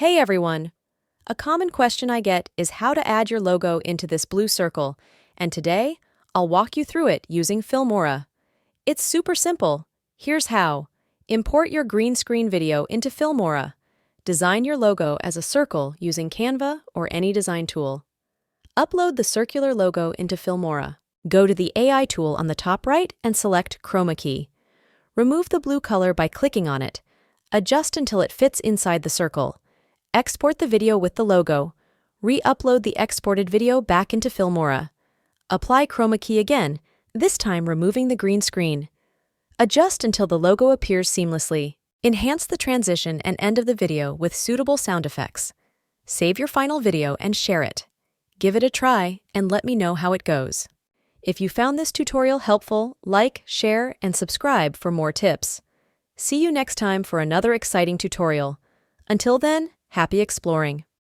Hey everyone! A common question I get is how to add your logo into this blue circle, and today I'll walk you through it using Filmora. It's super simple. Here's how. Import your green screen video into Filmora. Design your logo as a circle using Canva or any design tool. Upload the circular logo into Filmora. Go to the AI tool on the top right and select Chroma Key. Remove the blue color by clicking on it. Adjust until it fits inside the circle. Export the video with the logo. Re-upload the exported video back into Filmora. Apply Chroma Key again, this time removing the green screen. Adjust until the logo appears seamlessly. Enhance the transition and end of the video with suitable sound effects. Save your final video and share it. Give it a try and let me know how it goes. If you found this tutorial helpful, like, share, and subscribe for more tips. See you next time for another exciting tutorial. Until then, happy exploring!